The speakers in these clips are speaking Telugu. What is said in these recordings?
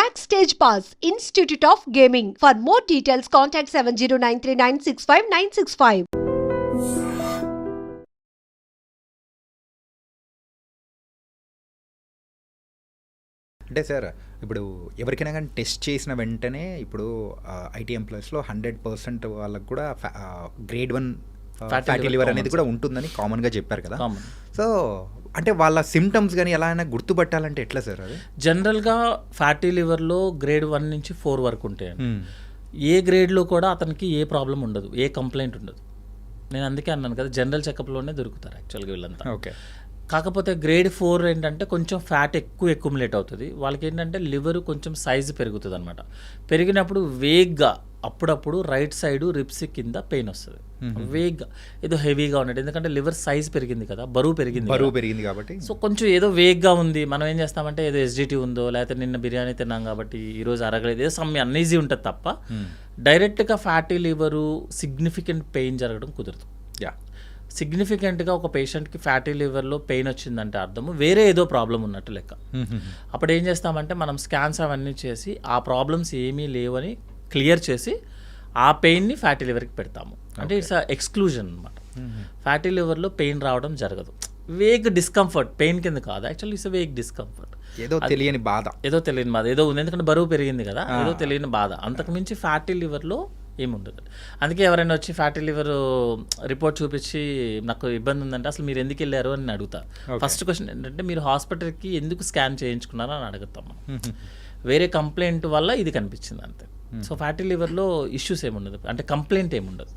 Backstage Pass, Institute of Gaming. For more details, contact 7093965965965. అంటే సార్ ఇప్పుడు ఎవరికైనా కానీ టెస్ట్ చేసిన వెంటనే ఇప్పుడు ఐటీ ఎంప్లాయీస్లో 100% వాళ్ళకు కూడా గ్రేడ్ 1 ఫ్యాటీ లివర్ అనేది కూడా ఉంటుందని కామన్గా చెప్పారు కదా. సో అంటే వాళ్ళ సిమ్టమ్స్ కానీ ఎలా అయినా గుర్తుపట్టాలంటే ఎట్లా సార్ అది? జనరల్గా ఫ్యాటీ లివర్లో గ్రేడ్ 1 నుంచి 4 వరకు ఉంటాయి. ఏ గ్రేడ్లో కూడా అతనికి ఏ ప్రాబ్లం ఉండదు, ఏ కంప్లైంట్ ఉండదు. నేను అందుకే అన్నాను కదా, జనరల్ చెకప్లోనే దొరుకుతారు యాక్చువల్గా వీళ్ళంతా. ఓకే. కాకపోతే గ్రేడ్ 4 ఏంటంటే కొంచెం ఫ్యాట్ ఎక్కువ ఎక్యుములేట్ అవుతుంది. వాళ్ళకి ఏంటంటే లివర్ కొంచెం సైజు పెరుగుతుంది అనమాట. పెరిగినప్పుడు వేగ్గా అప్పుడప్పుడు రైట్ సైడ్ రిప్స్ కింద పెయిన్ వస్తుంది. వేగ్గా ఏదో హెవీగా ఉన్నట్టు, ఎందుకంటే లివర్ సైజ్ పెరిగింది కదా, బరువు పెరిగింది కాబట్టి. సో కొంచెం ఏదో వేగ్గా ఉంది. మనం ఏం చేస్తామంటే ఏదో ఎస్జిటి ఉందో, లేకపోతే నిన్న బిర్యానీ తిన్నాం కాబట్టి ఈరోజు అరగలేదు, ఏదో సమ్ అన్ఈజీ ఉంటుంది తప్ప డైరెక్ట్గా ఫ్యాటీ లివరు సిగ్నిఫికెంట్ పెయిన్ జరగడం కుదరదు. సిగ్నిఫికెంట్గా ఒక పేషెంట్కి ఫ్యాటీ లివర్లో పెయిన్ వచ్చిందంటే అర్థము వేరే ఏదో ప్రాబ్లం ఉన్నట్టు లెక్క. అప్పుడు ఏం చేస్తామంటే మనం స్కాన్స్ అవన్నీ చేసి ఆ ప్రాబ్లమ్స్ ఏమీ లేవని క్లియర్ చేసి ఆ పెయిన్ని ఫ్యాటీ లివర్కి పెడతాము. అంటే ఇట్స్ ఎక్స్క్లూజన్ అనమాట. ఫ్యాటీ లివర్లో పెయిన్ రావడం జరగదు. వేగ్ డిస్కంఫర్ట్, పెయిన్ కింద కాదు యాక్చువల్లీ, ఇట్స్ వేగ్ డిస్కంఫర్ట్, ఏదో తెలియని బాధ ఏదో ఉంది. ఎందుకంటే బరువు పెరిగింది కదా, ఏదో తెలియని బాధ. అంతకుమించి ఫ్యాటీ లివర్లో ఏముండదు. అందుకే ఎవరైనా వచ్చి ఫ్యాటీ లివర్ రిపోర్ట్ చూపించి నాకు ఇబ్బంది ఉందంటే అసలు మీరు ఎందుకు వెళ్ళారు అని అడుగుతా. ఫస్ట్ క్వశ్చన్ ఏంటంటే మీరు హాస్పిటల్కి ఎందుకు స్కాన్ చేయించుకున్నారో అని అడుగుతాం. వేరే కంప్లైంట్ వల్ల ఇది కనిపించింది అంతే. సో ఫ్యాటీ లివర్లో ఇష్యూస్ ఏముండదు, అంటే కంప్లైంట్ ఏముండదు.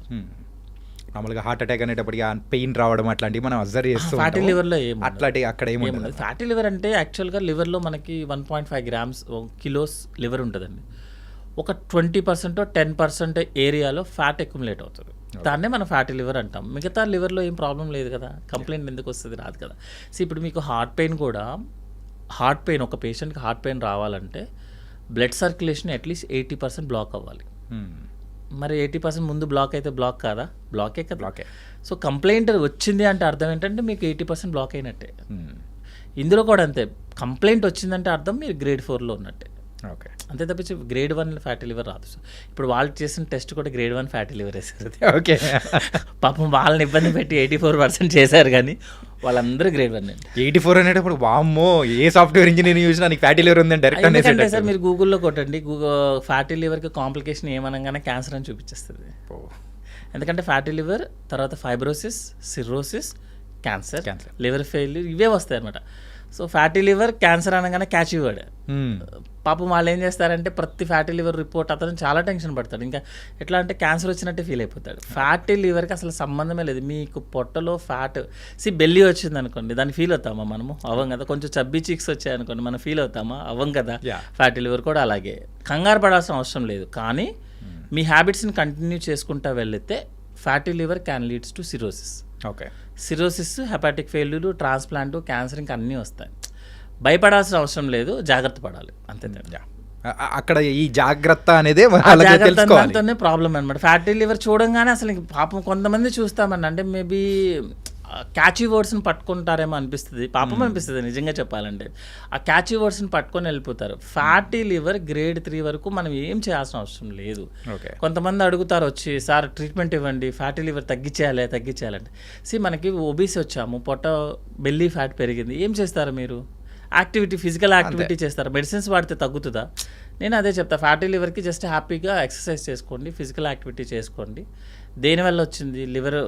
మామూలుగా హార్ట్ అటాక్ అనేటప్పటికి పెయిన్ రావడం అట్లాంటివి మనం అబ్జర్వ్ చేస్తాం. ఫ్యాటీ లివర్లో అట్లాంటి అక్కడ ఏముండదు. ఫ్యాటీ లివర్ అంటే యాక్చువల్గా లివర్లో మనకి 1.5 grams కిలోస్ లివర్ ఉంటుందండి. ఒక 20% 10% ఏరియాలో ఫ్యాట్ ఎక్యుములేట్ అవుతుంది. దాన్నే మనం ఫ్యాటీ లివర్ అంటాం. మిగతా లివర్లో ఏం ప్రాబ్లం లేదు కదా, కంప్లైంట్ ఎందుకు వస్తుంది? రాదు కదా. సో ఇప్పుడు మీకు హార్ట్ పెయిన్ ఒక పేషెంట్కి హార్ట్ పెయిన్ రావాలంటే బ్లడ్ సర్క్యులేషన్ అట్లీస్ట్ 80% బ్లాక్ అవ్వాలి. మరి 80% ముందు బ్లాక్ అయితే బ్లాక్ కాదా? బ్లాకే కదా. బ్లాకే. సో కంప్లైంట్ వచ్చింది అంటే అర్థం ఏంటంటే మీకు 80% బ్లాక్ అయినట్టే. ఇందులో కూడా అంతే, కంప్లైంట్ వచ్చిందంటే అర్థం మీరు గ్రేడ్ 4లో ఉన్నట్టే. ఓకే. అంతే తప్పించి గ్రేడ్ 1 ఫ్యాటీ లివర్ రాదు. సో ఇప్పుడు వాళ్ళు చేసిన టెస్ట్ కూడా గ్రేడ్ 1 ఫ్యాటీ లివర్ వేసారు. ఓకే. పాపం వాళ్ళని ఇబ్బంది పెట్టి 84% చేశారు, కానీ వాళ్ళందరూ గ్రేడ్ 1 అండి. 84 అనేటప్పుడు వామ్మో ఏ సాఫ్ట్వేర్ ఇంజనీర్ చూసినా నీకు ఫ్యాటీ లివర్ ఉందని డైరెక్ట్ అంటే సార్ మీరు గూగుల్లో కొట్టండి, ఫ్యాటీ లివర్కి కాంప్లికేషన్ ఏమనగానే క్యాన్సర్ అని చూపించేస్తుంది. ఎందుకంటే ఫ్యాటీ లివర్ తర్వాత fibrosis, cirrhosis, cancer, liver failure ఇవే వస్తాయి అనమాట. సో ఫ్యాటీ లివర్ క్యాన్సర్ అనగానే క్యాచ్ ఇవ్వడు. పాపం వాళ్ళు ఏం చేస్తారంటే ప్రతి ఫ్యాటీ లివర్ రిపోర్ట్ అతను చాలా టెన్షన్ పడతాడు. ఇంకా ఎట్లా అంటే క్యాన్సర్ వచ్చినట్టే ఫీల్ అయిపోతాడు. ఫ్యాటీ లివర్కి అసలు సంబంధమే లేదు. మీకు పొట్టలో ఫ్యాట్ బెల్లీ వచ్చింది అనుకోండి, దాన్ని ఫీల్ అవుతామా మనము? అవ్వం కదా. కొంచెం చబ్బీ చీక్స్ వచ్చాయి అనుకోండి, మనం ఫీల్ అవుతామా? అవ్వం కదా. ఫ్యాటీ లివర్ కూడా అలాగే. కంగారు పడాల్సిన అవసరం లేదు, కానీ మీ హ్యాబిట్స్ని కంటిన్యూ చేసుకుంటా వెళ్తే fatty liver can leads to cirrhosis. Okay. Cirrhosis, hepatic failure, transplant, cancer ఇంకా అన్నీ వస్తాయి. భయపడాల్సిన అవసరం లేదు, జాగ్రత్త పడాలి అంతే. అక్కడ ఈ జాగ్రత్త అనేది జాగ్రత్తనే ప్రాబ్లం అనమాట. ఫ్యాటీ లివర్ చూడంగానే అసలు పాపం కొంతమంది చూస్తామని అంటే మేబీ క్యాచీ వర్డ్స్ని పట్టుకుంటారేమో అనిపిస్తుంది. పాపం అనిపిస్తుంది నిజంగా చెప్పాలంటే. ఆ క్యాచీ వర్డ్స్ని పట్టుకొని వెళ్ళిపోతారు. ఫ్యాటీ లివర్ గ్రేడ్ 3 వరకు మనం ఏం చేయాల్సిన అవసరం లేదు. కొంతమంది అడుగుతారు వచ్చి, సార్ ట్రీట్మెంట్ ఇవ్వండి, ఫ్యాటీ లివర్ తగ్గించేయాలంటే. మనకి ఒబీసీ వచ్చాము, పొట్ట బెల్లీ ఫ్యాట్ పెరిగింది, ఏం చేస్తారు మీరు? ఫిజికల్ యాక్టివిటీ చేస్తారు. మెడిసిన్స్ వాడితే తగ్గుతుందా? నేను అదే చెప్తా, ఫ్యాటీ లివర్కి జస్ట్ హ్యాపీగా ఎక్సర్సైజ్ చేసుకోండి, ఫిజికల్ యాక్టివిటీ చేసుకోండి. దేనివల్ల వచ్చింది? లివర్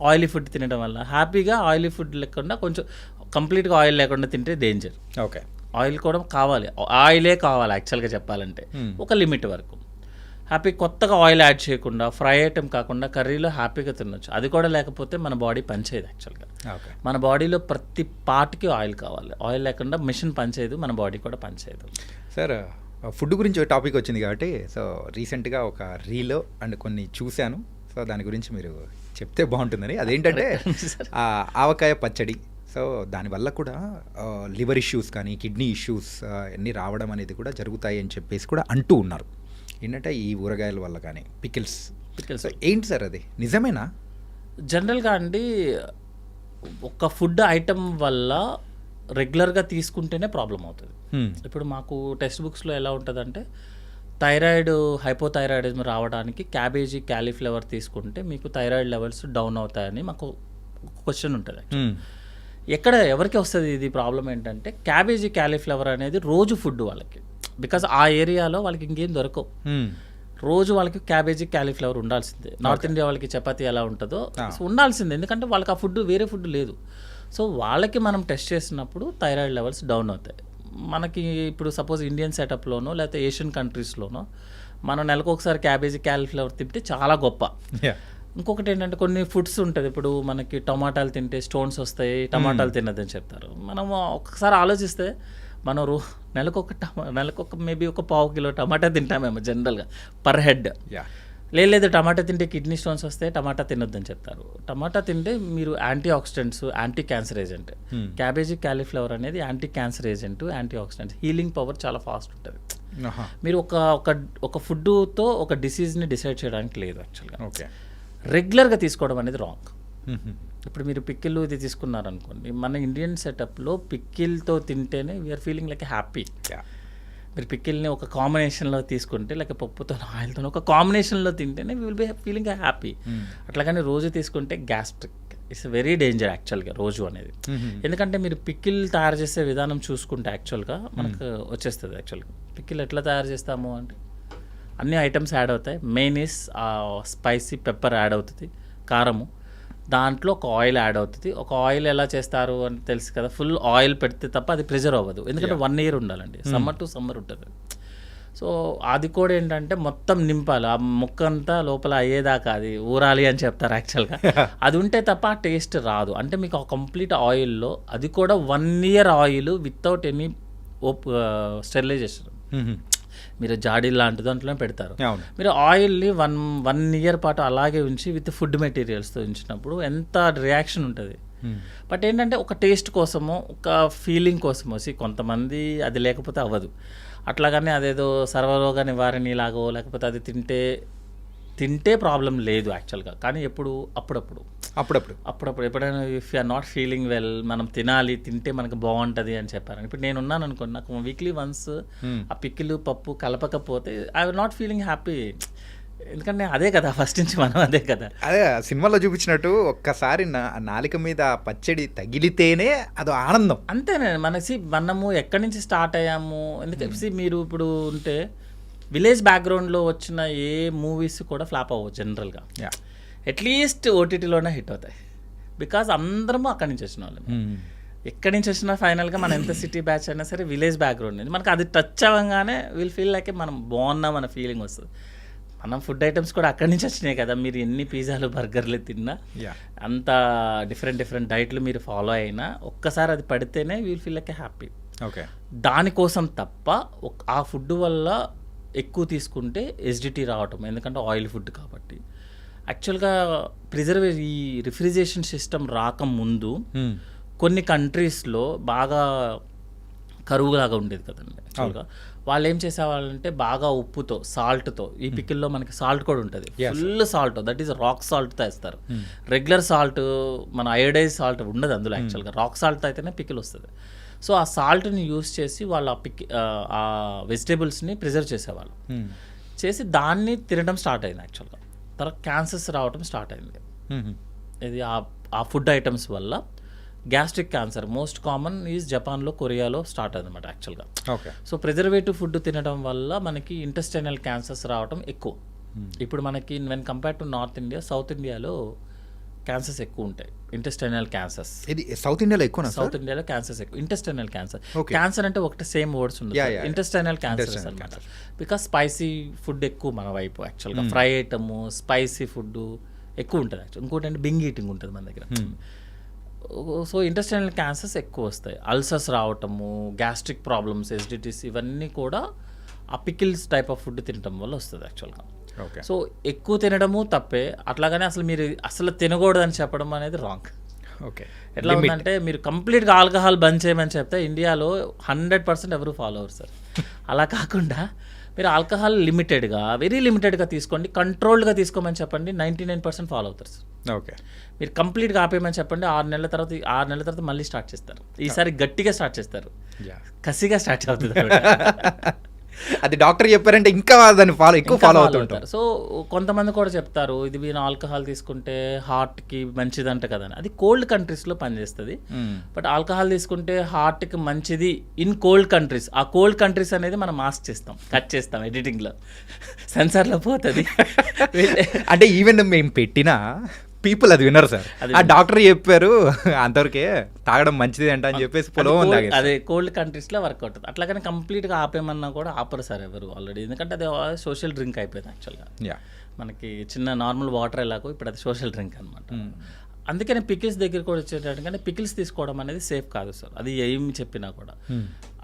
ఆయిలీ ఫుడ్ తినడం వల్ల. హ్యాపీగా ఆయిలీ ఫుడ్ లేకుండా కొంచెం కంప్లీట్గా ఆయిల్ లేకుండా తింటే డేంజర్. ఓకే. ఆయిల్ కూడా కావాలి, ఆయిలే కావాలి యాక్చువల్గా చెప్పాలంటే, ఒక లిమిట్ వరకు. హ్యాపీ కొత్తగా ఆయిల్ యాడ్ చేయకుండా, ఫ్రై ఐటెం కాకుండా కర్రీలో హ్యాపీగా తినొచ్చు. అది కూడా లేకపోతే మన బాడీ పనిచేయదు యాక్చువల్గా. మన బాడీలో ప్రతి పార్ట్కి ఆయిల్ కావాలి. ఆయిల్ లేకుండా మిషన్ పనిచేయదు, మన బాడీ కూడా పనిచేయదు. సార్ ఫుడ్ గురించి టాపిక్ వచ్చింది కాబట్టి, సో రీసెంట్గా ఒక రీల్ అండ్ కొన్ని చూశాను. సో దాని గురించి మీరు చెప్తే బాగుంటుందని. అదేంటంటే ఆవకాయ పచ్చడి. సో దానివల్ల కూడా లివర్ ఇష్యూస్ కానీ కిడ్నీ ఇష్యూస్ అన్నీ రావడం అనేది కూడా జరుగుతాయి అని చెప్పేసి కూడా అంటూ ఉన్నారు. ఏంటంటే ఈ ఊరగాయల వల్ల కానీ పికిల్స్ ఏంటి సార్ అది నిజమేనా? జనరల్గా అండి ఒక ఫుడ్ ఐటమ్ వల్ల రెగ్యులర్గా తీసుకుంటేనే ప్రాబ్లం అవుతుంది. ఇప్పుడు మాకు టెక్స్ట్ బుక్స్లో ఎలా ఉంటుందంటే థైరాయిడ్ హైపోథైరాయిడిజం రావడానికి క్యాబేజీ క్యాలీఫ్లవర్ తీసుకుంటే మీకు థైరాయిడ్ లెవెల్స్ డౌన్ అవుతాయని మాకు క్వశ్చన్ ఉంటుంది. ఎక్కడ ఎవరికి వస్తుంది ఇది ప్రాబ్లం ఏంటంటే క్యాబేజీ క్యాలీఫ్లవర్ అనేది రోజు ఫుడ్ వాళ్ళకి, బికాజ్ ఆ ఏరియాలో వాళ్ళకి ఇంకేం దొరకవు. రోజు వాళ్ళకి క్యాబేజీ క్యాలీఫ్లవర్ ఉండాల్సిందే. నార్త్ ఇండియా వాళ్ళకి చపాతీ ఎలా ఉంటుందో ఉండాల్సిందే, ఎందుకంటే వాళ్ళకి ఆ ఫుడ్ వేరే ఫుడ్ లేదు. సో వాళ్ళకి మనం టెస్ట్ చేసినప్పుడు థైరాయిడ్ లెవెల్స్ డౌన్ అవుతాయి. మనకి ఇప్పుడు సపోజ్ ఇండియన్ సెటప్లోనో లేకపోతే ఏషియన్ కంట్రీస్లోనో మనం నెలకు ఒకసారి క్యాబేజీ క్యాలీఫ్లవర్ తింటే చాలా గొప్ప. ఇంకొకటి ఏంటంటే కొన్ని ఫుడ్స్ ఉంటుంది, ఇప్పుడు మనకి టమాటాలు తింటే స్టోన్స్ వస్తాయి, టమాటాలు తినదని చెప్తారు. మనం ఒకసారి ఆలోచిస్తే మనం నెలకొక మేబీ ఒక 1/2 కిలో టమాటా తింటామేమో జనరల్గా పర్ హెడ్. లేదు టమాటా తింటే కిడ్నీ స్టోన్స్ వస్తే టమాటా తినొద్దని చెప్తారు. టమాటా తింటే మీరు anti oxidants, anti cancer agent. Cabbage cauliflower అనేది anti cancer agent, anti oxidants, healing power చాలా ఫాస్ట్ ఉంటుంది. మీరు ఒక ఫుడ్తో ఒక డిసీజ్ని డిసైడ్ చేయడానికి లేదు యాక్చువల్గా. రెగ్యులర్గా తీసుకోవడం అనేది రాంగ్. ఇప్పుడు మీరు పిక్కిల్ ఇది తీసుకున్నారనుకోండి, మన ఇండియన్ సెటప్లో పిక్కిల్తో తింటేనే వీఆర్ ఫీలింగ్ లైక్ హ్యాపీ. మీరు పిక్కిల్ని ఒక కాంబినేషన్లో తీసుకుంటే లేక పప్పుతో ఆయిల్తో ఒక కాంబినేషన్లో తింటేనే we will be feeling happy. అట్లాగని రోజు తీసుకుంటే గ్యాస్ట్రిక్ ఇట్స్ వెరీ డేంజర్ యాక్చువల్గా రోజు అనేది. ఎందుకంటే మీరు పిక్కిల్ తయారు చేసే విధానం చూసుకుంటే యాక్చువల్గా మనకు వచ్చేస్తుంది. యాక్చువల్గా పిక్కిల్ ఎట్లా తయారు చేస్తాము అంటే అన్ని ఐటమ్స్ యాడ్ అవుతాయి. Main is spicy pepper add అవుతుంది, కారము, దాంట్లో ఒక ఆయిల్ యాడ్ అవుతుంది. ఒక ఆయిల్ ఎలా చేస్తారు అని తెలుసు కదా, ఫుల్ ఆయిల్ పెడితే తప్ప అది ప్రిజర్వ్ అవ్వదు, ఎందుకంటే 1 year ఉండాలండి, సమ్మర్ టు సమ్మర్ ఉంటుంది. సో అది కూడా ఏంటంటే మొత్తం నింపాలి, ఆ ముక్క అంతా లోపల అయ్యేదాకా అది ఊరాలి అని చెప్తారు యాక్చువల్గా. అది ఉంటే తప్ప ఆ టేస్ట్ రాదు. అంటే మీకు ఆ కంప్లీట్ ఆయిల్లో, అది కూడా 1 year oil without any sterilization, మీరు జాడీ లాంటి దాంట్లోనే పెడతారు. మీరు ఆయిల్ని 1 year పాటు అలాగే ఉంచి విత్ ఫుడ్ మెటీరియల్స్తో ఉంచినప్పుడు ఎంత రియాక్షన్ ఉంటుంది. బట్ ఏంటంటే ఒక టేస్ట్ కోసమో ఒక ఫీలింగ్ కోసమో కొంతమంది అది లేకపోతే అవ్వదు. అట్లాగనే అదేదో సర్వరోగ నివారణ లాగో లేకపోతే అది తింటే ప్రాబ్లం లేదు యాక్చువల్గా. కానీ అప్పుడప్పుడు ఎప్పుడైనా if you are not feeling well, మనం తింటే మనకు బాగుంటుంది అని చెప్పారు. ఇప్పుడు నేను ఉన్నాను అనుకోండి, నాకు వీక్లీ వన్స్ ఆ పిక్కిలు పప్పు కలపకపోతే I will not feeling happy. ఎందుకంటే అదే కదా ఫస్ట్ నుంచి మనం అదే కదా, అదే సినిమాలో చూపించినట్టు ఒక్కసారి నాలిక మీద పచ్చడి తగిలితేనే అదో ఆనందం. అంతేనే మనము ఎక్కడి నుంచి స్టార్ట్ అయ్యాము. ఎందుకంటే మీరు ఇప్పుడు ఉంటే విలేజ్ బ్యాక్గ్రౌండ్లో వచ్చిన ఏ మూవీస్ కూడా ఫ్లాప్ అవ్వవు జనరల్గా, అట్లీస్ట్ ఓటీటీలోనే హిట్ అవుతాయి. బికాజ్ అందరము అక్కడి నుంచి వచ్చిన వాళ్ళు. ఎక్కడి నుంచి వచ్చినా ఫైనల్గా మనం ఎంత సిటీ బ్యాచ్ అయినా సరే విలేజ్ బ్యాక్గ్రౌండ్ నుంచి మనకు అది టచ్ అవ్వగానే విల్ ఫీల్ లైక్ మనం బాగున్నాం అన్న ఫీలింగ్ వస్తుంది. మనం ఫుడ్ ఐటమ్స్ కూడా అక్కడి నుంచి వచ్చినాయి కదా. మీరు ఎన్ని పిజ్జాలు బర్గర్లు తిన్నా, అంత డిఫరెంట్ డైట్లు మీరు ఫాలో అయినా, ఒక్కసారి అది పడితేనే విల్ ఫీల్ లైక్ హ్యాపీ. దానికోసం తప్ప ఆ ఫుడ్ వల్ల ఎక్కువ తీసుకుంటే ఎసిడిటీ రావటం, ఎందుకంటే ఆయిల్ ఫుడ్ కాబట్టి. యాక్చువల్గా ఈ రిఫ్రిజరేషన్ సిస్టమ్ రాకముందు కొన్ని కంట్రీస్లో బాగా కరువులాగా ఉండేది కదండి. యాక్చువల్గా వాళ్ళు ఏం చేసేవాళ్ళంటే బాగా ఉప్పుతో, సాల్ట్తో, ఈ పికిల్లో మనకి సాల్ట్ కూడా ఉంటుంది, full salt, that is rock సాల్ట్తో వేస్తారు. రెగ్యులర్ సాల్ట్, మన అయోడైజ్ సాల్ట్ ఉండదు అందులో. యాక్చువల్గా రాక్ సాల్ట్ అయితేనే పికిల్ వస్తుంది. సో ఆ సాల్ట్ని యూస్ చేసి వాళ్ళు ఆ వెజిటేబుల్స్ని ప్రిజర్వ్ చేసేవాళ్ళు. చేసి దాన్ని తినడం స్టార్ట్ అయింది. యాక్చువల్గా తర్వాత క్యాన్సర్స్ రావడం స్టార్ట్ అయింది. ఇది ఆ ఫుడ్ ఐటమ్స్ వల్ల gastric cancer most common is జపాన్లో, కొరియాలో స్టార్ట్ అయింది అనమాట యాక్చువల్గా. సో ప్రిజర్వేటివ్ ఫుడ్ తినడం వల్ల మనకి ఇంటెస్టైనల్ క్యాన్సర్స్ రావడం ఎక్కువ. ఇప్పుడు మనకి when compare to north India, south ఇండియాలో క్యాన్సర్స్ ఎక్కువ ఉంటాయి, ఇంటెస్టైనల్ క్యాన్సర్స్. ఇది సౌత్ ఇండియాలో ఎక్కువ. సౌత్ ఇండియాలో క్యాన్సర్స్ ఎక్కువ. ఇంటెస్టైనల్ క్యాన్సర్, క్యాన్సర్ అంటే ఒకటి సేమ్ వర్డ్స్ ఉండదు, ఇంటెస్టైనల్ క్యాన్సర్స్ అనమాట. బికాస్ స్పైసీ ఫుడ్ ఎక్కువ మన వైపు యాక్చువల్గా, ఫ్రై ఐటమ్, స్పైసీ ఫుడ్ ఎక్కువ ఉంటుంది యాక్చువల్. ఇంకోటి అంటే బింగ్ ఈటింగ్ ఉంటుంది మన దగ్గర. సో ఇంటెస్టైనల్ క్యాన్సర్స్ ఎక్కువ వస్తాయి. అల్సర్స్ రావటము, గ్యాస్ట్రిక్ ప్రాబ్లమ్స్, ఎసిడిటీస్, ఇవన్నీ కూడా ఆ పికిల్స్ టైప్ ఆఫ్ ఫుడ్ తినడం వల్ల వస్తుంది యాక్చువల్గా. సో ఎక్కువ తినడము తప్పే, అట్లాగనే అసలు తినకూడదు అని చెప్పడం అనేది రాంగ్. ఎట్లా ఉందంటే మీరు కంప్లీట్గా ఆల్కహాల్ బంద్ చేయమని చెప్తే ఇండియాలో 100% ఎవరు ఫాలో అవ్వరు సార్. అలా కాకుండా మీరు ఆల్కహాల్ లిమిటెడ్గా, వెరీ లిమిటెడ్గా తీసుకోండి, కంట్రోల్డ్గా తీసుకోమని చెప్పండి, 99% ఫాలో అవుతారు సార్. ఓకే. మీరు కంప్లీట్గా ఆపేయమని చెప్పండి, 6 నెలల తర్వాత మళ్ళీ స్టార్ట్ చేస్తారు. ఈసారి గట్టిగా స్టార్ట్ చేస్తారు, కసిగా స్టార్ట్ అవుతుంది. అది డాక్టర్ చెప్పారంటే ఇంకా దాన్ని ఎక్కువ ఫాలో అవుతుంటారు. సో కొంతమంది కూడా చెప్తారు ఇది మీరు ఆల్కహాల్ తీసుకుంటే హార్ట్కి మంచిదంట కదా అని. అది కోల్డ్ కంట్రీస్లో పనిచేస్తుంది. బట్ ఆల్కహాల్ తీసుకుంటే హార్ట్కి మంచిది ఇన్ కోల్డ్ కంట్రీస్. ఆ కోల్డ్ కంట్రీస్ అనేది మనం మాస్క్ చేస్తాం, కట్ చేస్తాం ఎడిటింగ్లో, సెన్సార్లో పోతుంది. అంటే ఈవెన్ మేము పెట్టినా పీపుల్ అది వినరు సార్. ఆ డాక్టర్ చెప్పారు అంతవరకే తాగడం మంచిది అంట అని చెప్పేసి అదే కోల్డ్ కంట్రీస్లో వర్క్ అవుతుంది. అట్లాగని కంప్లీట్గా ఆపేమన్నా కూడా ఆపరు సార్ ఎవరు ఆల్రెడీ, ఎందుకంటే అది సోషల్ డ్రింక్ అయిపోయింది యాక్చువల్గా. మనకి చిన్న నార్మల్ వాటర్ ఎలాగో ఇప్పుడు అది సోషల్ డ్రింక్ అనమాట. అందుకని పికిల్స్ దగ్గర కూడా వచ్చేటట్టుగానే పికిల్స్ తీసుకోవడం అనేది సేఫ్ కాదు సార్. అది ఏం చెప్పినా కూడా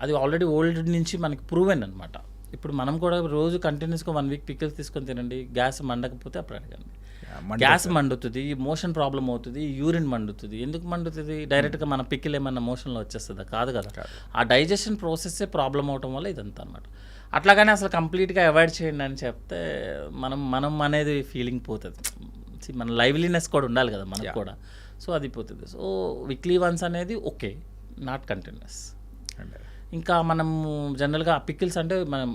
అది ఆల్రెడీ ఓల్డ్ నుంచి మనకి ప్రూవెన్ అనమాట. ఇప్పుడు మనం కూడా రోజు కంటిన్యూస్గా 1 వీక్ పికిల్స్ తీసుకొని తినండి, గ్యాస్ మండకపోతే అప్పుడు అడగండి. గ్యాస్ మండుతుంది, మోషన్ ప్రాబ్లం అవుతుంది, యూరిన్ మండుతుంది. ఎందుకు మండుతుంది? డైరెక్ట్గా మన పికిల్ ఏమన్నా మోషన్లో వచ్చేస్తుందా? కాదు కదా. ఆ డైజెషన్ ప్రాసెస్సే ప్రాబ్లం అవటం వల్ల ఇదంతా అనమాట. అట్లాగానే అసలు కంప్లీట్గా అవాయిడ్ చేయండి అని చెప్తే మనం అనేది ఫీలింగ్ పోతుంది. మన లైవ్లీనెస్ కూడా ఉండాలి కదా మనకు కూడా. సో అది పోతుంది. సో వీక్లీ వన్స్ అనేది ఓకే, నాట్ కంటిన్యూస్. ఇంకా మనం జనరల్గా పికిల్స్ అంటే మనం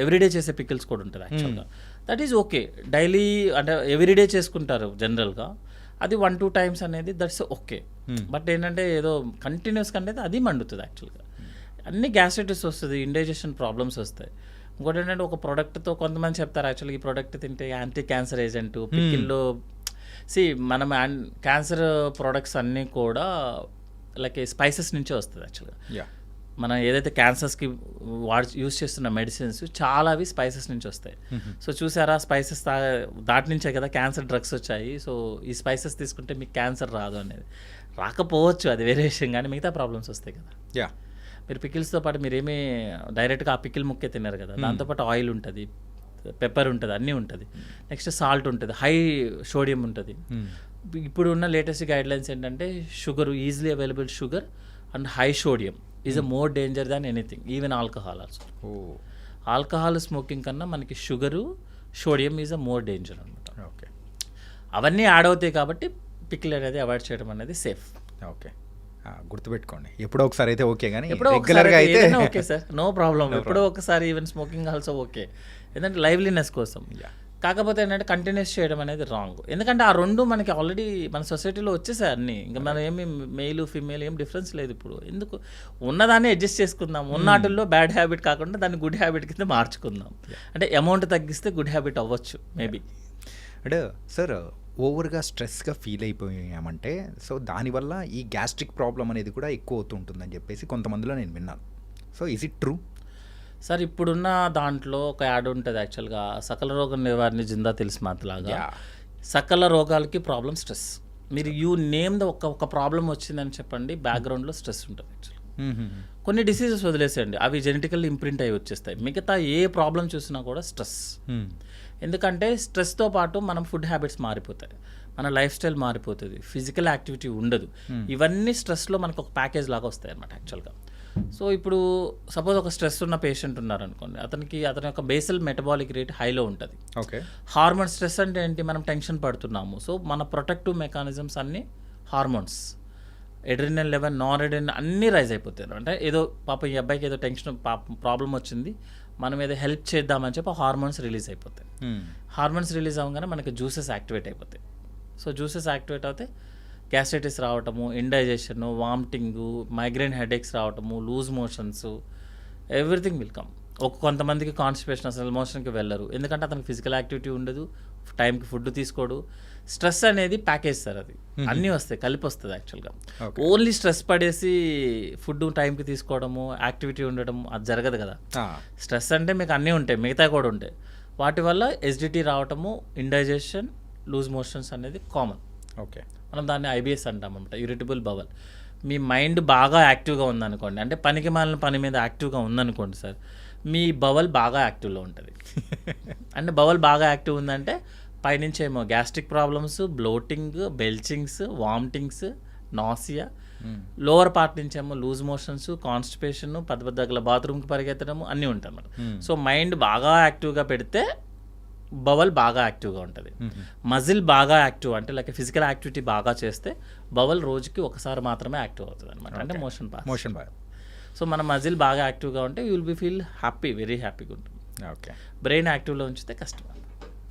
ఎవ్రీడే చేసే పికిల్స్ కూడా ఉంటుంది యాక్చువల్గా. That is okay. డైలీ అంటే ఎవ్రీడే చేసుకుంటారు జనరల్గా, అది 1-2 టైమ్స్ అనేది దట్స్ ఓకే. బట్ ఏంటంటే ఏదో కంటిన్యూస్గా అనేది అది మండుతుంది యాక్చువల్గా. అన్ని గ్యాస్ట్రైటిస్ వస్తుంది, ఇండైజెషన్ ప్రాబ్లమ్స్ వస్తాయి. ఇంకోటి ఏంటంటే ఒక ప్రోడక్ట్తో కొంతమంది చెప్తారు యాక్చువల్గా ఈ ప్రోడక్ట్ తింటే యాంటీ క్యాన్సర్ ఏజెంట్ పికిల్లో. మనం క్యాన్సర్ ప్రోడక్ట్స్ అన్నీ కూడా లైక్ స్పైసెస్ నుంచే వస్తుంది యాక్చువల్గా. మనం ఏదైతే క్యాన్సర్స్కి యూజ్ చేస్తున్న మెడిసిన్స్ చాలా అవి స్పైసెస్ నుంచి వస్తాయి. సో చూసారా, స్పైసెస్ దాటి నుంచే కదా క్యాన్సర్ డ్రగ్స్ వచ్చాయి. సో ఈ స్పైసెస్ తీసుకుంటే మీకు క్యాన్సర్ రాదు అనేది. రాకపోవచ్చు, అది వేరే విషయం, కానీ మిగతా ప్రాబ్లమ్స్ వస్తాయి కదా. మీరు పికిల్స్తో పాటు మీరేమీ డైరెక్ట్గా ఆ పికిల్ ముక్కే తిన్నారు కదా, దాంతోపాటు ఆయిల్ ఉంటుంది, పెప్పర్ ఉంటుంది, అన్నీ ఉంటుంది. నెక్స్ట్ సాల్ట్ ఉంటుంది, హై సోడియం ఉంటుంది. ఇప్పుడు ఉన్న లేటెస్ట్ గైడ్లైన్స్ ఏంటంటే sugar, easily available sugar and high sodium is a more danger than anything, even alcohol also. Alcohol smoking కన్నా మనకి sugar, sodium is a more danger అనమాట. ఓకే. అవన్నీ యాడ్ అవుతాయి కాబట్టి పికిల్ అనేది అవాయిడ్ చేయడం అనేది సేఫ్. ఓకే, గుర్తుపెట్టుకోండి. ఎప్పుడో ఒకసారి అయితే ఓకే, కానీ ఎప్పుడో రెగ్యులర్గా అయితే ఓకే సార్, నో ప్రాబ్లం. ఎప్పుడో ఒకసారి ఈవెన్ స్మోకింగ్ ఆల్సో ఓకే, ఎందుకంటే లైవ్లీనెస్ కోసం. కాకపోతే ఏంటంటే కంటిన్యూస్ చేయడం అనేది రాంగ్. ఎందుకంటే ఆ రెండు మనకి ఆల్రెడీ మన సొసైటీలో వచ్చేసాయి అన్నీ. ఇంకా మనం ఏమి మెయిల్ ఫీమేల్ ఏం డిఫరెన్స్ లేదు. ఇప్పుడు ఎందుకు ఉన్నదాన్ని అడ్జస్ట్ చేసుకుందాం, ఉన్నటిల్లో బ్యాడ్ హ్యాబిట్ కాకుండా దాన్ని గుడ్ హ్యాబిట్ కింద మార్చుకుందాం. అంటే అమౌంట్ తగ్గిస్తే గుడ్ హ్యాబిట్ అవ్వచ్చు మేబీ. అంటే సార్ ఓవర్గా స్ట్రెస్గా ఫీల్ అయిపోయామంటే సో దానివల్ల ఈ గ్యాస్ట్రిక్ ప్రాబ్లం అనేది కూడా ఎక్కువ అవుతూ ఉంటుందని చెప్పేసి కొంతమందిలో నేను విన్నాను. So is it true? Sir ఇప్పుడున్న దాంట్లో ఒక యాడ్ ఉంటుంది యాక్చువల్గా, సకల రోగ నివారణ జిందా తెలిసి మాతలాగా. సకల రోగాలకి ప్రాబ్లం స్ట్రెస్. మీరు యూ నేమ్ ద ఒక ప్రాబ్లం వచ్చిందని చెప్పండి, బ్యాక్గ్రౌండ్లో స్ట్రెస్ ఉంటుంది యాక్చువల్గా. కొన్ని డిసీజెస్ వదిలేసేయండి, అవి జెనెటికల్లీ ఇంప్రింట్ అయ్యి వచ్చేస్తాయి. మిగతా ఏ ప్రాబ్లం చూసినా కూడా స్ట్రెస్. ఎందుకంటే స్ట్రెస్తో పాటు మనం ఫుడ్ హ్యాబిట్స్ మారిపోతాయి, మన లైఫ్ స్టైల్ మారిపోతుంది, ఫిజికల్ యాక్టివిటీ ఉండదు. ఇవన్నీ స్ట్రెస్లో మనకు ఒక ప్యాకేజ్ లాగా వస్తాయి అన్నమాట యాక్చువల్గా. సో ఇప్పుడు సపోజ్ ఒక స్ట్రెస్ ఉన్న పేషెంట్ ఉన్నారనుకోండి, అతని యొక్క బేసల్ మెటబాలిక్ రేట్ హైలో ఉంటుంది. ఓకే. హార్మోన్ స్ట్రెస్ అంటే ఏంటి, మనం టెన్షన్ పడుతున్నాము. సో మన ప్రొటెక్టివ్ మెకానిజమ్స్ అన్నీ hormones, adrenal level, non adrenal అన్నీ రైజ్ అయిపోతాయి. అంటే ఏదో పాప ఈ అబ్బాయికి ఏదో టెన్షన్ ప్రాబ్లం వచ్చింది, మనం ఏదో హెల్ప్ చేద్దామని చెప్పి హార్మోన్స్ రిలీజ్ అయిపోతాయి. హార్మోన్స్ రిలీజ్ అవ్వగానే మనకి జ్యూసెస్ యాక్టివేట్ అయిపోతాయి. సో జ్యూసెస్ యాక్టివేట్ అవుతే గ్యాస్ట్రైటిస్ రావటము, ఇండైజెషన్, వామిటింగు, మైగ్రేన్ హెడేక్స్ రావటము, loose motions, everything will come. కొంతమందికి కాన్స్టిపేషన్, అసలు మోషన్కి వెళ్ళరు, ఎందుకంటే అతనికి ఫిజికల్ యాక్టివిటీ ఉండదు, టైంకి ఫుడ్ తీసుకోడు. స్ట్రెస్ అనేది ప్యాకేజ్ సార్, అది అన్నీ వస్తాయి, కలిపి వస్తుంది యాక్చువల్గా. ఓన్లీ స్ట్రెస్ పడేసి ఫుడ్ టైంకి తీసుకోవడము, యాక్టివిటీ ఉండడం అది జరగదు కదా. స్ట్రెస్ అంటే మీకు అన్నీ ఉంటాయి, మిగతా కూడా ఉంటాయి. వాటి వల్ల ఎస్డిటీ రావటము, ఇండైజెషన్, లూజ్ మోషన్స్ అనేది కామన్. ఓకే. మనం దాన్ని ఐబిఎస్ అంటాం అనమాట, ఇరిటబుల్ బవల్. మీ మైండ్ బాగా యాక్టివ్గా ఉందనుకోండి, అంటే పనికి మాలిన పని మీద యాక్టివ్గా ఉందనుకోండి సార్, మీ బవల్ బాగా యాక్టివ్లో ఉంటుంది. అంటే బవల్ బాగా యాక్టివ్ ఉందంటే పైనుంచి ఏమో gastric problems, bloating, belchings, vomitings, nausea, lower part నుంచేమో లూజ్ మోషన్స్, కాన్స్టిపేషన్, పెద్ద బాత్రూమ్కి పరిగెత్తడము అన్నీ ఉంటాయి అన్నమాట. సో మైండ్ బాగా యాక్టివ్గా పెడితే బవల్ బాగా యాక్టివ్గా ఉంటుంది. మజిల్ బాగా యాక్టివ్ అంటే లైక్ ఫిజికల్ యాక్టివిటీ బాగా చేస్తే బవల్ రోజుకి ఒకసారి మాత్రమే యాక్టివ్ అవుతుంది అనమాట, అంటే మోషన్ బాగా. సో మన మజిల్ బాగా యాక్టివ్గా ఉంటే you will be feel happy, very హ్యాపీగా ఉంటుంది. ఓకే. బ్రెయిన్ యాక్టివ్లో ఉంచితే కష్టం.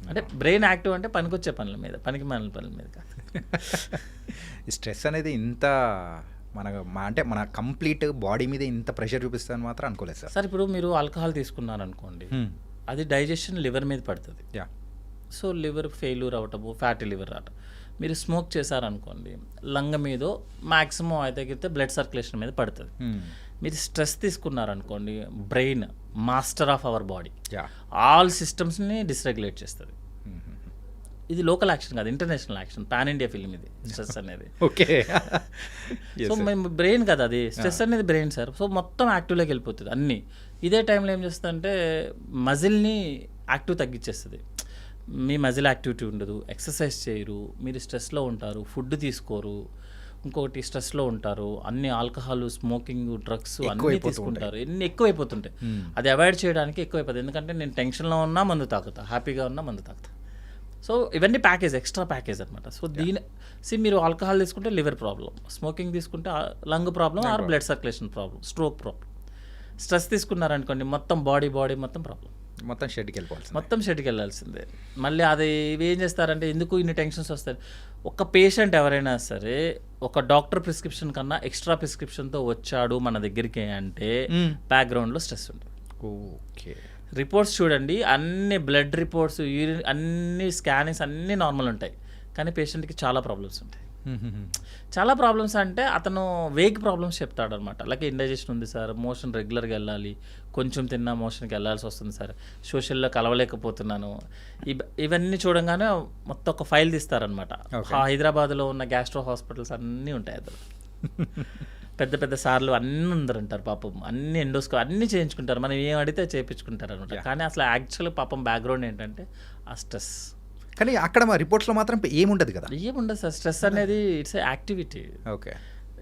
అంటే బ్రెయిన్ యాక్టివ్ అంటే పనికొచ్చే పనుల మీద, పనికి మాలిన పనుల మీద కాదు. ఈ స్ట్రెస్ అనేది ఇంత అంటే మన కంప్లీట్ బాడీ మీద ఇంత ప్రెషర్ చూపిస్తుందని మాత్రం అనుకోలేదు సార్. సార్ ఇప్పుడు మీరు ఆల్కహాల్ తీసుకున్నారనుకోండి, అది డైజెషన్ లివర్ మీద పడుతుంది. సో లివర్ ఫెయిల్యూర్ అవ్వటము, ఫ్యాటీ లివర్ రావటం. మీరు స్మోక్ చేశారనుకోండి, లంగ మీదో మ్యాక్సిమం అయితే బ్లడ్ సర్క్యులేషన్ మీద పడుతుంది. మీరు స్ట్రెస్ తీసుకున్నారనుకోండి, brain master of our body, all సిస్టమ్స్ని డిస్రెగ్యులేట్ చేస్తుంది. ఇది లోకల్ యాక్షన్ కాదు, international action, pan India film ఇది స్ట్రెస్ అనేది. ఓకే. సో మేము బ్రెయిన్ కదా అది, స్ట్రెస్ అనేది బ్రెయిన్ సార్. సో మొత్తం యాక్టివ్లోకి వెళ్ళిపోతుంది అన్నీ. ఇదే టైంలో ఏం చేస్తుందంటే మజిల్ని యాక్టివ్ తగ్గించేస్తుంది. మీ మజిల్ యాక్టివిటీ ఉండదు, ఎక్సర్సైజ్ చేయరు, మీరు స్ట్రెస్లో ఉంటారు, ఫుడ్ తీసుకోరు, ఇంకొకటి స్ట్రెస్లో ఉంటారు, అన్ని ఆల్కహాల్, స్మోకింగ్, డ్రగ్స్ అన్నీ తీసుకుంటారు, ఎన్ని ఎక్కువైపోతుంటాయి. అది అవాయిడ్ చేయడానికి ఎక్కువైపోతుంది. ఎందుకంటే నేను టెన్షన్లో ఉన్నా మందు తాగుతా, హ్యాపీగా ఉన్నా మందు తాగుతా. సో ఇవన్నీ ప్యాకేజ్, ఎక్స్ట్రా ప్యాకేజ్ అనమాట. సో మీరు ఆల్కహాల్ తీసుకుంటే లివర్ ప్రాబ్లం, స్మోకింగ్ తీసుకుంటే lung problem, or blood circulation problem, stroke problem. Stress తీసుకున్నారనుకోండి మొత్తం బాడీ మొత్తం ప్రాబ్లం, మొత్తం షెడ్కి వెళ్ళాల్సిందే. మళ్ళీ అది ఏం చేస్తారంటే ఎందుకు ఇన్ని టెన్షన్స్ వస్తాయి. ఒక పేషెంట్ ఎవరైనా సరే ఒక డాక్టర్ ప్రిస్క్రిప్షన్ కన్నా ఎక్స్ట్రా ప్రిస్క్రిప్షన్తో వచ్చాడు మన దగ్గరికి అంటే బ్యాక్గ్రౌండ్లో స్ట్రెస్ ఉంటుంది. ఓకే. రిపోర్ట్స్ చూడండి, అన్ని బ్లడ్ రిపోర్ట్స్, యూరిన్, అన్ని స్కానింగ్స్ అన్నీ నార్మల్ ఉంటాయి, కానీ పేషెంట్కి చాలా ప్రాబ్లమ్స్ ఉంటాయి. చాలా ప్రాబ్లమ్స్ అంటే అతను వేగ్ ప్రాబ్లమ్స్ చెప్తాడు అనమాట. లైక్ ఇండైజెషన్ ఉంది సార్, మోషన్ రెగ్యులర్గా వెళ్ళాలి, కొంచెం తిన్నా మోషన్కి వెళ్ళాల్సి వస్తుంది సార్, సోషల్లో కలవలేకపోతున్నాను, ఇవన్నీ చూడంగానే మొత్తం ఒక ఫైల్ తీస్తారనమాట. హైదరాబాద్లో ఉన్న గ్యాస్ట్రో హాస్పిటల్స్ అన్నీ ఉంటాయి అందులో. పెద్ద సార్లు అన్నీ అందరంటారు పాపం, అన్ని ఎండోస్కో అన్నీ చేయించుకుంటారు, మనం ఏం అడిగితే చేయించుకుంటారు అనమాట. కానీ అసలు యాక్చువల్ పాపం బ్యాక్గ్రౌండ్ ఏంటంటే ఆ స్ట్రెస్. కానీ అక్కడ మా రిపోర్ట్స్లో మాత్రం ఏముండదు కదా. ఏముండదు సార్, స్ట్రెస్ అనేది it's a activity. Okay.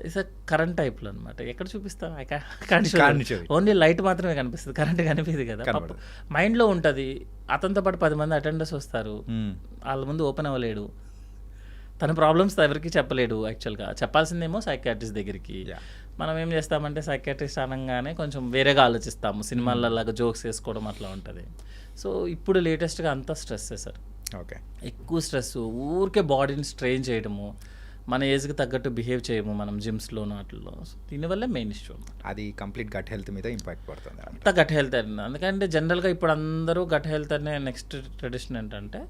It's current టైప్లో అనమాట. ఎక్కడ చూపిస్తాం, ఓన్లీ లైట్ మాత్రమే కనిపిస్తుంది, కరెంట్ కనిపిస్తుంది కదా. మైండ్లో ఉంటుంది. అతనితో పాటు 10 మంది అటెండర్స్ వస్తారు, వాళ్ళ ముందు ఓపెన్ అవ్వలేడు, తన ప్రాబ్లమ్స్ ఎవరికి చెప్పలేడు. యాక్చువల్గా చెప్పాల్సిందేమో సైకియాట్రిస్ట్ దగ్గరికి. మనం ఏం చేస్తామంటే సైకియాట్రిస్ట్ అనగానే కొంచెం వేరేగా ఆలోచిస్తాము, సినిమాలలాగా జోక్స్ వేసుకోవడం అట్లా ఉంటుంది. సో ఇప్పుడు లేటెస్ట్గా అంతా స్ట్రెస్సే సార్. ఓకే. ఎక్కువ స్ట్రెస్, ఊరికే బాడీని స్ట్రెయిన్ చేయడము, మన ఏజ్కి తగ్గట్టు బిహేవ్ చేయము మనం జిమ్స్లో వాటిల్లో. దీనివల్ల మెయిన్ ఇష్యూ అది కంప్లీట్ గట్ హెల్త్ మీద ఇంపాక్ట్ పడుతుంది. అంతా గట్ హెల్త్ అండి. అందుకంటే జనరల్గా ఇప్పుడు అందరూ గట్ హెల్త్ అనే నెక్స్ట్ ట్రెడిషన్ ఏంటంటే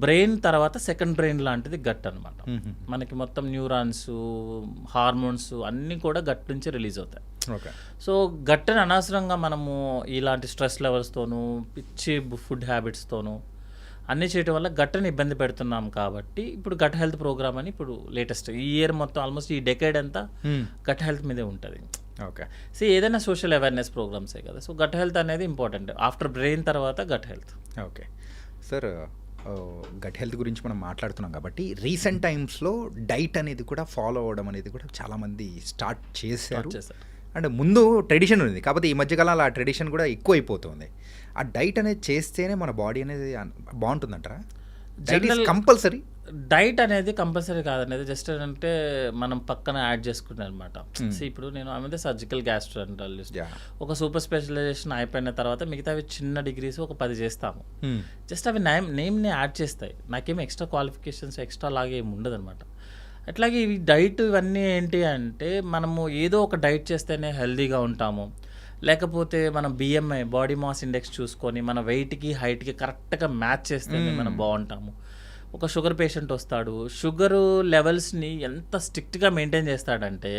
బ్రెయిన్ తర్వాత సెకండ్ బ్రెయిన్ లాంటిది గట్ అనమాట. మనకి మొత్తం న్యూరాన్స్, హార్మోన్స్ అన్నీ కూడా గట్ నుంచి రిలీజ్ అవుతాయి. ఓకే. సో గట్ని అనవసరంగా మనము ఇలాంటి స్ట్రెస్ లెవెల్స్తోనూ, పిచ్చి ఫుడ్ హ్యాబిట్స్తోనూ అన్నీ చేయడం వల్ల గట్టని ఇబ్బంది పెడుతున్నాం. కాబట్టి ఇప్పుడు గట్ హెల్త్ ప్రోగ్రామ్ అని ఇప్పుడు లేటెస్ట్ ఈ ఇయర్ మొత్తం ఆల్మోస్ట్ ఈ డెకేడ్ అంతా గట్ హెల్త్ మీదే ఉంటుంది. ఓకే. సో ఏదైనా సోషల్ అవేర్నెస్ ప్రోగ్రామ్సే కదా. సో గట్ హెల్త్ అనేది ఇంపార్టెంట్. ఆఫ్టర్ బ్రెయిన్ తర్వాత gut health. Okay sir, gut health గురించి మనం మాట్లాడుతున్నాం కాబట్టి రీసెంట్ టైమ్స్లో డైట్ అనేది కూడా ఫాలో అవ్వడం అనేది కూడా చాలామంది స్టార్ట్ చేశారు. అంటే ముందు ట్రెడిషన్ ఉంది, కాకపోతే ఈ మధ్యకాలంలో ఆ ట్రెడిషన్ కూడా ఎక్కువ అయిపోతుంది. ఆ డైట్ అనేది చేస్తేనే మన బాడీ అనేది బాగుంటుందంటారా? కంపల్సరీ డైట్ అనేది కంపల్సరీ కాదనేది జస్ట్ అంటే మనం పక్కన యాడ్ చేసుకుంటాం అనమాట. ఇప్పుడు నేను ఆమె సర్జికల్ గ్యాస్ట్రోఎంటరాలజిస్ట్, ఒక సూపర్ స్పెషలైజేషన్ అయిపోయిన తర్వాత మిగతావి చిన్న డిగ్రీస్ ఒక 10 చేస్తాము. జస్ట్ అవి నేమ్ని యాడ్ చేస్తాయి, నాకేమి ఎక్స్ట్రా క్వాలిఫికేషన్స్ ఎక్స్ట్రా లాగా ఏమి ఉండదు అనమాట. అట్లాగే ఇవి డైట్ ఇవన్నీ ఏంటి అంటే మనము ఏదో ఒక డైట్ చేస్తేనే హెల్దీగా ఉంటాము, లేకపోతే మనం బిఎంఐ బాడీ మాస్ ఇండెక్స్ చూసుకొని మన వెయిట్కి హైట్కి కరెక్ట్గా మ్యాచ్ చేస్తేనే మనం బాగుంటాము. ఒక షుగర్ పేషెంట్ వస్తాడు, షుగర్ లెవెల్స్ని ఎంత స్ట్రిక్ట్గా మెయింటైన్ చేస్తాడంటే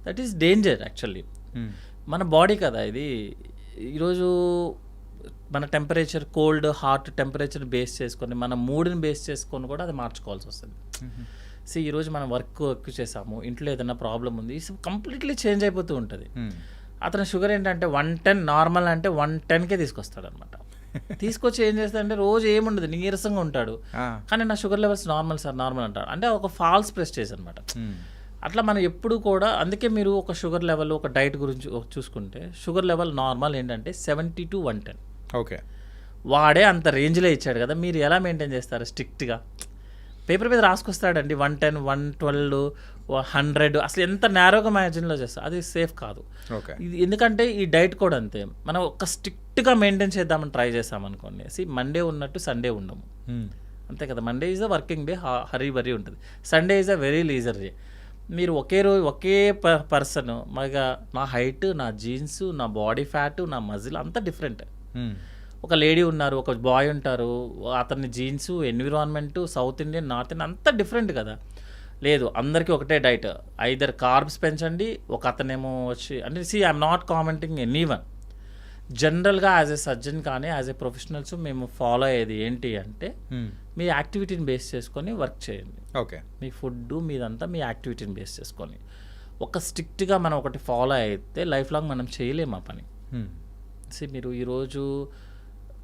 దట్ ఈస్ డేంజర్ యాక్చువల్లీ. మన బాడీ కదా ఇది. ఈరోజు మన temperature, cold hot temperature base చేసుకొని మన మూడ్ని బేస్ చేసుకొని కూడా అది మార్చుకోవాల్సి వస్తుంది. ఈరోజు మనం వర్క్ ఎక్కువ చేసాము, ఇంట్లో ఏదైనా ప్రాబ్లం ఉంది, కంప్లీట్లీ చేంజ్ అయిపోతూ ఉంటుంది. అతని షుగర్ ఏంటంటే 110 నార్మల్ అంటే 110కే తీసుకొస్తాడు అనమాట. తీసుకొచ్చి ఏం చేస్తాడంటే రోజు ఏముండదు, నీరసంగా ఉంటాడు, కానీ నా sugar levels normal sir normal అంటాడు. అంటే ఒక ఫాల్స్ ప్రెస్టేజ్ అనమాట. అట్లా మనం ఎప్పుడు కూడా అందుకే మీరు ఒక షుగర్ లెవెల్ ఒక డైట్ గురించి చూసుకుంటే షుగర్ లెవెల్ నార్మల్ ఏంటంటే 70 to 110. ఓకే. వాడే అంత రేంజ్లో ఇచ్చాడు కదా, మీరు ఎలా మెయింటైన్ చేస్తారు స్ట్రిక్ట్గా? పేపర్ మీద రాసుకొస్తాడండి 110, 112, 100, అసలు ఎంత నేరోగా మ్యాజిన్లో చేస్తారు, అది సేఫ్ కాదు. ఓకే. ఇది ఎందుకంటే ఈ డైట్ కూడా అంతే, మనం ఒక స్ట్రిక్ట్గా మెయింటైన్ చేద్దామని ట్రై చేస్తామనుకోండి, మండే ఉన్నట్టు సండే ఉండము, అంతే కదా. Monday is a working day, hurry burry ఉంటుంది. Sunday is a very leisure day. మీరు ఒకే రోజు ఒకే పర్సన్, నా హైట్, నా జీన్స్, నా బాడీ ఫ్యాట్, నా మజిల్ అంతా డిఫరెంట్. ఒక లేడీ ఉన్నారు, ఒక బాయ్ ఉంటారు, అతని genes, environment, South Indian, North Indian అంతా డిఫరెంట్ కదా. లేదు అందరికీ ఒకటే డైట్, ఐదర్ కార్బ్స్ పెంచండి, ఒక అతనేమో వచ్చి అంటే I'm not commenting any one. జనరల్గా యాజ్ ఎ సర్జన్ కానీ యాజ్ ఎ ప్రొఫెషనల్స్ మేము ఫాలో అయ్యేది ఏంటి అంటే మీ యాక్టివిటీని బేస్ చేసుకొని వర్క్ చేయండి. ఓకే. మీ ఫుడ్ మీదంతా మీ యాక్టివిటీని బేస్ చేసుకొని ఒక స్ట్రిక్ట్గా మనం ఒకటి ఫాలో అయితే లైఫ్ లాంగ్ మనం చేయలేము ఆ పని. మీరు ఈరోజు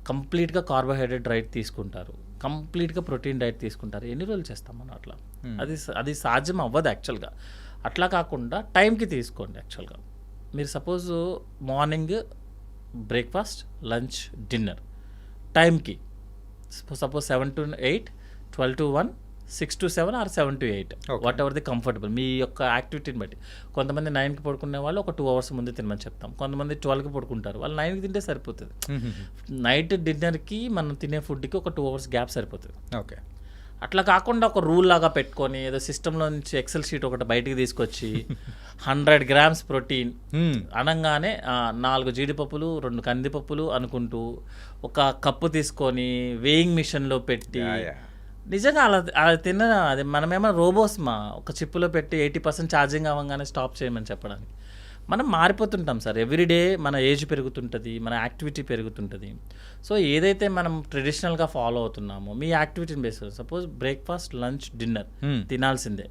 కంప్లీట్గా కార్బోహైడ్రేట్ డైట్ తీసుకుంటారు, కంప్లీట్గా ప్రోటీన్ డైట్ తీసుకుంటారు, ఎన్ని రోజులు చేస్తాం మనం అట్లా? అది సాధ్యం అవ్వదు యాక్చువల్గా. అట్లా కాకుండా టైంకి తీసుకోండి. యాక్చువల్గా మీరు suppose morning breakfast, lunch, dinner టైంకి, suppose 7 to 8, 12 to 1, 6 to 7 or 7 to 8, whatever the comfortable మీ యొక్క యాక్టివిటీని బట్టి. కొంతమంది 9కి పడుకునే వాళ్ళు ఒక 2 hours ముందు తినమని చెప్తాం, కొంతమంది 12కి పడుకుంటారు, వాళ్ళు 9కి తింటే సరిపోతుంది. నైట్ డిన్నర్కి మనం తినే ఫుడ్కి ఒక 2 hours గ్యాప్ సరిపోతుంది. ఓకే. అట్లా కాకుండా ఒక రూల్ లాగా పెట్టుకొని ఏదో సిస్టంలో నుంచి ఎక్సెల్ షీట్ ఒకటి బయటికి తీసుకొచ్చి 100 grams ప్రోటీన్ అనగానే 4 జీడిపప్పులు, 2 కందిపప్పులు అనుకుంటూ ఒక కప్పు తీసుకొని వేయింగ్ మిషన్లో పెట్టి, నిజంగా అలా తిన్న అది మనమేమో రోబోస్ ఒక చిప్పులో పెట్టి 80% ఛార్జింగ్ అవ్వగానే స్టాప్ చేయమని చెప్పడానికి. మనం మారిపోతుంటాం సార్, ఎవ్రీడే మన ఏజ్ పెరుగుతుంటుంది, మన యాక్టివిటీ పెరుగుతుంటుంది. సో ఏదైతే మనం ట్రెడిషనల్గా ఫాలో అవుతున్నామో మీ యాక్టివిటీని base, suppose breakfast, lunch, dinner తినాల్సిందే,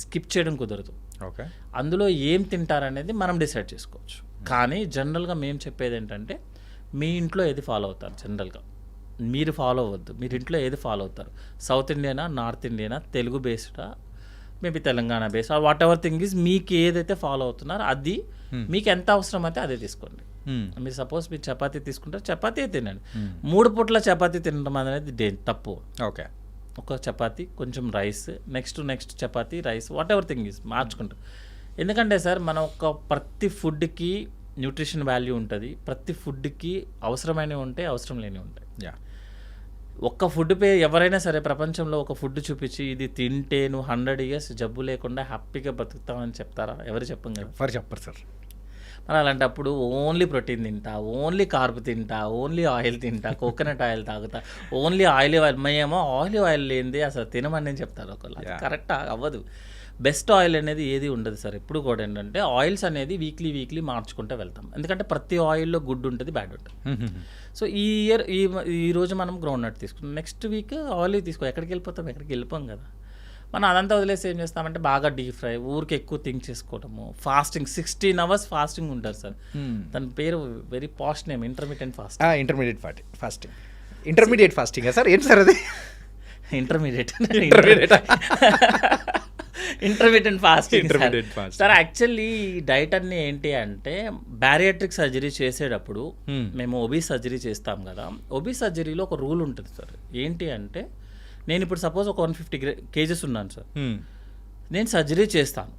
స్కిప్ చేయడం కుదరదు. ఓకే. అందులో ఏం తింటారనేది మనం డిసైడ్ చేసుకోవచ్చు. కానీ జనరల్గా మేము చెప్పేది ఏంటంటే మీ ఇంట్లో ఏది ఫాలో అవుతారు, జనరల్గా మీరు ఫాలో అవ్వద్దు. మీరు ఇంట్లో ఏది ఫాలో అవుతారు, సౌత్ ఇండియనా, నార్త్ ఇండియనా, తెలుగు బేస్డా, maybe Telangana based, whatever thing is మీకు ఏదైతే ఫాలో అవుతున్నారో అది మీకు ఎంత అవసరం అయితే అదే తీసుకోండి. మీరు సపోజ్ మీరు చపాతీ తీసుకుంటారు, చపాతీ తినండి. 3 పూట్ల చపాతీ తినడం అనేది తప్పు. ఓకే. ఒక చపాతీ, కొంచెం rice, next chapati, rice, what ever thing is మార్చుకుంటారు. ఎందుకంటే సార్ మనం ప్రతి ఫుడ్కి న్యూట్రిషన్ వాల్యూ ఉంటుంది, ప్రతి ఫుడ్కి అవసరమైనవి ఉంటాయి, అవసరం లేనివి ఉంటాయి. ఒక్క ఫుడ్ ఎవరైనా సరే ప్రపంచంలో ఒక ఫుడ్ చూపించి ఇది తింటే నువ్వు 100 years జబ్బు లేకుండా హ్యాపీగా బతుకుతామని చెప్తారా? ఎవరు చెప్పం కదా. ఎవరు చెప్పరు సార్. మరి అలాంటప్పుడు ఓన్లీ ప్రోటీన్ తింటా, ఓన్లీ కార్బ్ తింటా, ఓన్లీ ఆయిల్ తింటా, కోకోనట్ ఆయిల్ తాగుతా, ఓన్లీ ఆయిల్ మేమేమో ఆయిల్ లేనిది అసలు తినమని చెప్తారు ఒకళ్ళు. కరెక్ట్ అవ్వదు. బెస్ట్ ఆయిల్ అనేది ఏది ఉండదు సార్. ఎప్పుడు కూడా ఏంటంటే ఆయిల్స్ అనేది వీక్లీ మార్చుకుంటూ వెళ్తాం, ఎందుకంటే ప్రతి ఆయిల్లో గుడ్ ఉంటుంది, బ్యాడ్ ఉంటుంది. సో ఈ రోజు మనం గ్రౌండ్ నట్ తీసుకున్నాం, నెక్స్ట్ వీక్ ఆయిల్ ఎక్కడికి వెళ్ళిపోం కదా. మనం అదంతా వదిలేసి ఏం చేస్తామంటే బాగా డీప్ ఫ్రై, ఊరికి ఎక్కువ థింక్ చేసుకోవటము, ఫాస్టింగ్ 16 hours ఫాస్టింగ్ ఉంటారు సార్. దాని పేరు very past name, intermediate fasting sir. ఏంటి సార్ అది? Intermediate fasting sir. Actually diet అన్ని ఏంటి అంటే బ్యారియాట్రిక్ సర్జరీ చేసేటప్పుడు మేము ఒబీస్ సర్జరీ చేస్తాం కదా, ఒబీస్ సర్జరీలో ఒక రూల్ ఉంటుంది సార్. ఏంటి అంటే నేను ఇప్పుడు సపోజ్ ఒక 150 kgs ఉన్నాను సార్, నేను సర్జరీ చేస్తాను.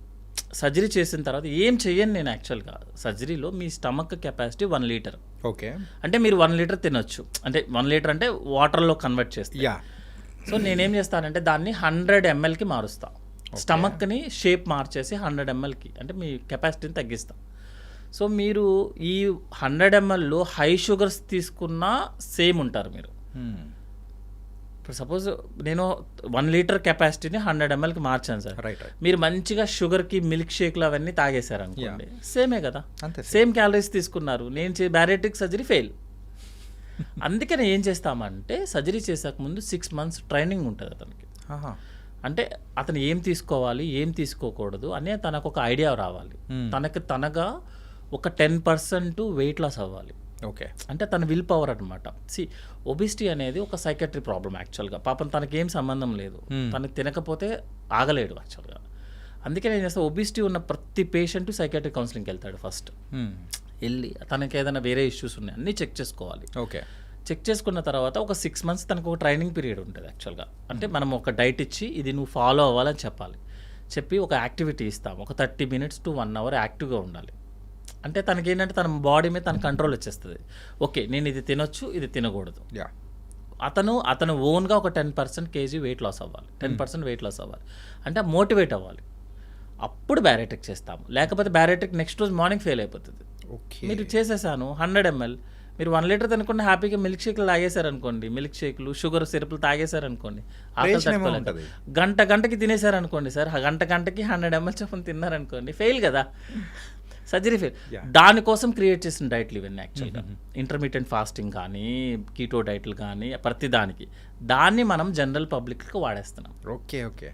సర్జరీ చేసిన తర్వాత ఏం చెయ్యను నేను. యాక్చువల్గా సర్జరీలో మీ స్టమక్ కెపాసిటీ 1 liter. ఓకే. అంటే మీరు 1 liter తినొచ్చు, అంటే 1 liter అంటే వాటర్లో కన్వర్ట్ చేస్తా. సో నేనేం చేస్తానంటే దాన్ని 100 mlకి మారుస్తాను. స్టమక్ని షేప్ మార్చేసి 100 mlకి, అంటే మీ కెపాసిటీని తగ్గిస్తాం. సో మీరు ఈ 100 mlలో హై షుగర్స్ తీసుకున్నా సేమ్ ఉంటారు మీరు. ఇప్పుడు సపోజ్ నేను 1 liter కెపాసిటీని 100 mlకి మార్చాను సార్. మీరు మంచిగా షుగర్కి మిల్క్ షేక్లు అవన్నీ తాగేశారు అనుకోండి, సేమే కదా, సేమ్ క్యాలరీస్ తీసుకున్నారు. నేను బ్యారియాట్రిక్ సర్జరీ ఫెయిల్. అందుకని ఏం చేస్తామంటే సర్జరీ చేసాక ముందు 6 months ట్రైనింగ్ ఉంటుంది అతనికి. అంటే అతను ఏం తీసుకోవాలి, ఏం తీసుకోకూడదు అనే తనకు ఒక ఐడియా రావాలి. తనగా ఒక 10% వెయిట్ లాస్ అవ్వాలి. ఓకే. అంటే తన విల్ పవర్ అనమాట. ఒబిసిటీ అనేది ఒక సైకాట్రిక్ ప్రాబ్లం యాక్చువల్గా. పాపం తనకేం సంబంధం లేదు, తనకు తినకపోతే ఆగలేడు యాక్చువల్గా. అందుకే నేను చేస్తాను, ఒబిసిటీ ఉన్న ప్రతి పేషెంట్ సైకాట్రిక్ కౌన్సిలింగ్కి వెళ్తాడు ఫస్ట్. వెళ్ళి తనకి ఏదైనా వేరే ఇష్యూస్ ఉన్నాయి అన్నీ చెక్ చేసుకోవాలి. ఓకే. చెక్ చేసుకున్న తర్వాత ఒక 6 months తనకు ఒక ట్రైనింగ్ పీరియడ్ ఉంటుంది యాక్చువల్గా. అంటే మనం ఒక డైట్ ఇచ్చి ఇది నువ్వు ఫాలో అవ్వాలని చెప్పాలి. చెప్పి ఒక యాక్టివిటీ ఇస్తాము, ఒక 30 minutes to 1 hour యాక్టివ్గా ఉండాలి. అంటే తనకి ఏంటంటే తన బాడీ మీద తన కంట్రోల్ వచ్చేస్తుంది. ఓకే, నేను ఇది తినొచ్చు, ఇది తినకూడదు. అతను ఓన్గా ఒక 10% kg వెయిట్ లాస్ అవ్వాలి, 10% వెయిట్ లాస్ అవ్వాలి. అంటే మోటివేట్ అవ్వాలి. అప్పుడు బ్యారెట్రిక్ చేస్తాము. లేకపోతే బ్యారెట్రిక్ నెక్స్ట్ రోజు మార్నింగ్ ఫెయిల్ అయిపోతుంది. మీరు చేసేసాను 100 ml, మీరు 1 లీటర్ తినకుండా హ్యాపీగా మిల్క్ షేక్లు తాగేశారనుకోండి, మిల్క్ షేక్లు షుగర్ సిరప్లు తాగేశారనుకోండి, గంటకి తినేశారనుకోండి సార్, గంటకి 100 ml చొప్పున తిన్నారనుకోండి, ఫెయిల్ కదా, సర్జరీ ఫెయిల్. దానికోసం క్రియేట్ చేసిన డైట్లు ఇవన్నీ యాక్చువల్గా. ఇంటర్మీడియట్ ఫాస్టింగ్ కానీ, కీటో డైట్లు కానీ, ప్రతి దాన్ని మనం జనరల్ పబ్లిక్కి వాడేస్తున్నాం. ఓకే.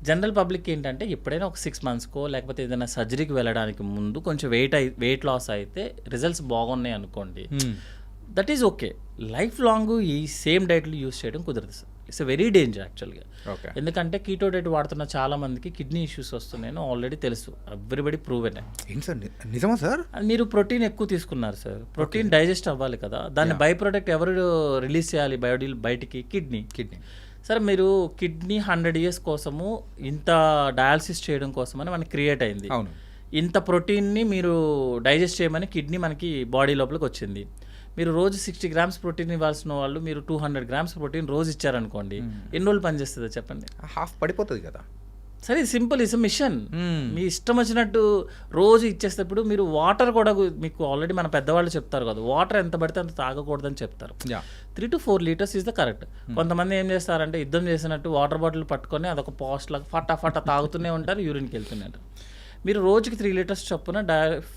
జనరల్ పబ్లిక్ ఏంటంటే ఎప్పుడైనా ఒక 6 monthsకో లేకపోతే ఏదైనా సర్జరీకి వెళ్ళడానికి ముందు కొంచెం వెయిట్ లాస్ అయితే రిజల్ట్స్ బాగున్నాయి అనుకోండి, that is okay. Life long ఈ సేమ్ డైట్లు యూస్ చేయడం కుదరదు sir. It's a very danger యాక్చువల్గా. ఎందుకంటే కీటో డైట్ వాడుతున్న చాలా మందికి కిడ్నీ ఇష్యూస్ వస్తున్నాయని ఆల్రెడీ తెలుసు, ఎవ్రీబడి ప్రూవెన్. నిజమా సార్? మీరు ప్రోటీన్ ఎక్కువ తీసుకున్నారు సార్, ప్రోటీన్ డైజెస్ట్ అవ్వాలి కదా, దాన్ని బై ప్రొడక్ట్ ఎవరు రిలీజ్ చేయాలి బయటికి? కిడ్నీ. సరే, మీరు కిడ్నీ 100 years కోసము ఇంత డయాలసిస్ చేయడం కోసమని మనకి క్రియేట్ అయింది. ఇంత ప్రోటీన్ని మీరు డైజెస్ట్ చేయమని కిడ్నీ మనకి బాడీ లోపలికి వచ్చింది. మీరు రోజు 60 grams ప్రోటీన్ ఇవ్వాల్సిన వాళ్ళు మీరు 200 grams ప్రోటీన్ రోజు ఇచ్చారనుకోండి, ఎన్ని రోజులు పనిచేస్తుందో చెప్పండి? హాఫ్ పడిపోతుంది కదా. సరే, సింపుల్, ఇస్ మిషన్. మీ ఇష్టం వచ్చినట్టు రోజు ఇచ్చేటప్పుడు మీరు వాటర్ కూడా, మీకు ఆల్రెడీ మన పెద్దవాళ్ళు చెప్తారు కదా, వాటర్ ఎంత పడితే అంత తాగకూడదని చెప్తారు. 3 to 4 liters is the correct. కొంతమంది ఏం చేస్తారంటే యుద్ధం చేసినట్టు వాటర్ బాటిల్ పట్టుకొని అదొక పాస్ట్ లాగా ఫటా తాగుతూనే ఉంటారు, యూరిన్కి వెళ్తూనే ఉంటారు. మీరు రోజుకి 3 liters చొప్పున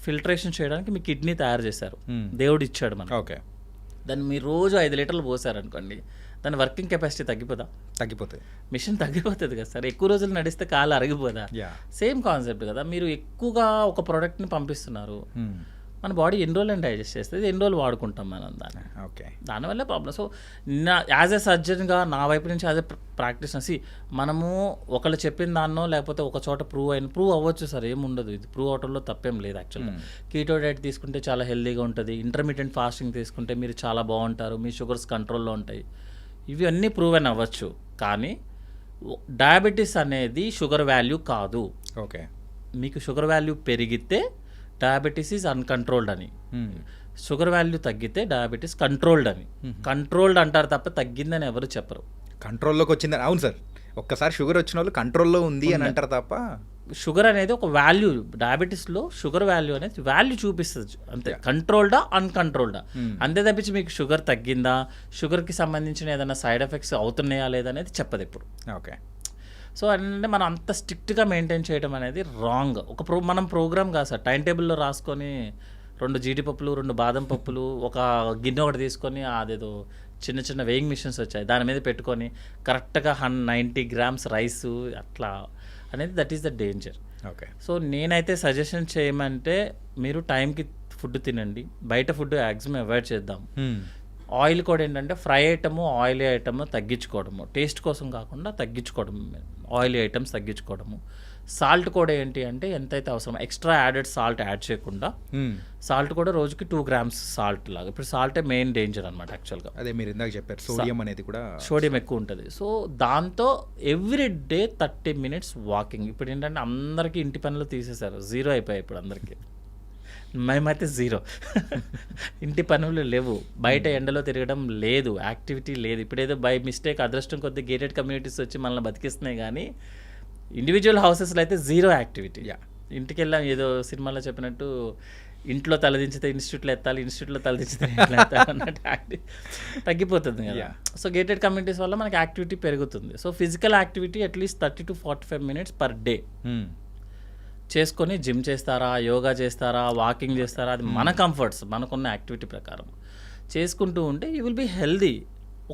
ఫిల్టరేషన్ చేయడానికి మీ కిడ్నీ తయారు చేశారు, దేవుడు ఇచ్చాడు మనకి. ఓకే. దాన్ని మీరు రోజు 5 లీటర్లు పోసారనుకోండి, దాని వర్కింగ్ కెపాసిటీ తగ్గిపోతుంది, మిషన్ తగ్గిపోతుంది కదా సార్. ఎక్కువ రోజులు నడిస్తే కాలు అరిగిపోదా? సేమ్ కాన్సెప్ట్ కదా. మీరు ఎక్కువగా ఒక ప్రోడక్ట్ని పంపిస్తున్నారు, మన బాడీ ఎన్ని రోజులు డైజెస్ట్ చేస్తుంది, ఎన్ని రోజులు వాడుకుంటాం మనం దాన్ని. దానివల్ల ప్రాబ్లం. సో యాజ్ ఎ సర్జన్గా నా వైపు నుంచి యాజ్ ఎ ప్రాక్టీస్ మనము ఒకళ్ళు చెప్పిన దాన్నో లేకపోతే ఒక చోట ప్రూవ్ అవ్వచ్చు సార్, ఏముండదు, ఇది ప్రూవ్ అవటంలో తప్పేం లేదు యాక్చువల్గా. కీటో డైట్ తీసుకుంటే చాలా హెల్తీగా ఉంటుంది, ఇంటర్మీడియట్ ఫాస్టింగ్ తీసుకుంటే మీరు చాలా బాగుంటారు, మీ షుగర్స్ కంట్రోల్లో ఉంటాయి, ఇవి అన్నీ ప్రూవెన్ అవ్వచ్చు. కానీ డయాబెటీస్ అనేది షుగర్ వాల్యూ కాదు. ఓకే. మీకు షుగర్ వాల్యూ పెరిగితే డయాబెటీస్ ఈజ్ అన్కంట్రోల్డ్ అని, షుగర్ వాల్యూ తగ్గితే డయాబెటీస్ కంట్రోల్డ్ అని. కంట్రోల్డ్ అంటారు తప్ప తగ్గిందని ఎవరు చెప్పరు. కంట్రోల్లోకి వచ్చిందని. అవును సార్, ఒక్కసారి షుగర్ వచ్చిన వాళ్ళు కంట్రోల్లో ఉంది అని అంటారు తప్ప. షుగర్ అనేది ఒక వాల్యూ, డయాబెటీస్లో షుగర్ వాల్యూ అనేది వాల్యూ చూపిస్తుంది అంతే, కంట్రోల్డా అన్కంట్రోల్డా అంతే తప్పించి మీకు షుగర్ తగ్గిందా, షుగర్కి సంబంధించిన ఏదైనా సైడ్ ఎఫెక్ట్స్ అవుతున్నాయా లేదా అనేది చెప్పదు ఎప్పుడు. ఓకే. సో అంటే మనం అంత స్ట్రిక్ట్గా మెయింటైన్ చేయడం అనేది రాంగ్. మనం ప్రోగ్రామ్ కాదు సార్, టైం టేబుల్లో రాసుకొని 2 జీడిపప్పులు 2 బాదం పప్పులు ఒక గిన్నె ఒకటి తీసుకొని అదేదో చిన్న వెయింగ్ మిషన్స్ వచ్చాయి దాని మీద పెట్టుకొని కరెక్ట్గా 90 grams రైస్ అట్లా అనేది, that is the danger. Okay. So నేనైతే సజెషన్ చేయమంటే మీరు టైంకి ఫుడ్ తినండి, బయట ఫుడ్ మ్యాక్సిమం అవాయిడ్ చేద్దాం. ఆయిల్ కూడా ఏంటంటే ఫ్రై ఐటము ఆయిలీ ఐటమ్ తగ్గించుకోవడము, టేస్ట్ కోసం కాకుండా తగ్గించుకోవడం, ఆయిలీ ఐటమ్స్ తగ్గించుకోవడము. సాల్ట్ కూడా ఏంటి అంటే ఎంతైతే అవసరం ఎక్స్ట్రా యాడెడ్ సాల్ట్ యాడ్ చేయకుండా, సాల్ట్ కూడా రోజుకి 2 grams సాల్ట్ లాగా. ఇప్పుడు సాల్టే మెయిన్ డేంజర్ అనమాట యాక్చువల్గా. అదే మీరు ఇందాక చెప్పారు, సోడియం అనేది కూడా, సోడియం ఎక్కువ ఉంటుంది. సో దాంతో ఎవ్రీ డే 30 minutes వాకింగ్. ఇప్పుడు ఏంటంటే అందరికీ ఇంటి పనులు తీసేశారు, 0 అయిపోయాయి ఇప్పుడు అందరికీ. మేమైతే 0 ఇంటి పనులు లేవు, బయట ఎండలో తిరగడం లేదు, యాక్టివిటీ లేదు. ఇప్పుడేదో బై మిస్టేక్ అదృష్టం కొద్ది గేటెడ్ కమ్యూనిటీస్ వచ్చి మనల్ని బతికిస్తున్నాయి, కానీ ఇండివిజువల్ హౌసెస్లో అయితే 0 యాక్టివిటీ. ఇంటికి వెళ్ళాం, ఏదో సినిమాలో చెప్పినట్టు ఇంట్లో తలదించితే ఇన్స్టిట్యూట్లో ఎత్తాలి, ఇన్స్టిట్యూట్లో తలదించితే ఇంట్లో ఎత్తాలి అన్నట్టు తగ్గిపోతుంది కదా. సో గేటెడ్ కమ్యూనిటీస్ వల్ల మనకి యాక్టివిటీ పెరుగుతుంది. So physical activity at least 30 to 45 minutes per day చేసుకొని, జిమ్ చేస్తారా, యోగా చేస్తారా, వాకింగ్ చేస్తారా, అది మన కంఫర్ట్స్, మనకున్న యాక్టివిటీ ప్రకారం చేసుకుంటూ ఉంటే యూ విల్ బీ హెల్దీ.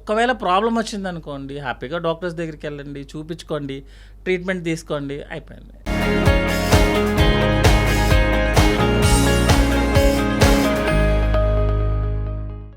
ఒకవేళ ప్రాబ్లం వచ్చిందనుకోండి, హ్యాపీగా డాక్టర్స్ దగ్గరికి వెళ్ళండి, చూపించుకోండి, ట్రీట్మెంట్ తీసుకోండి, అయిపోయింది.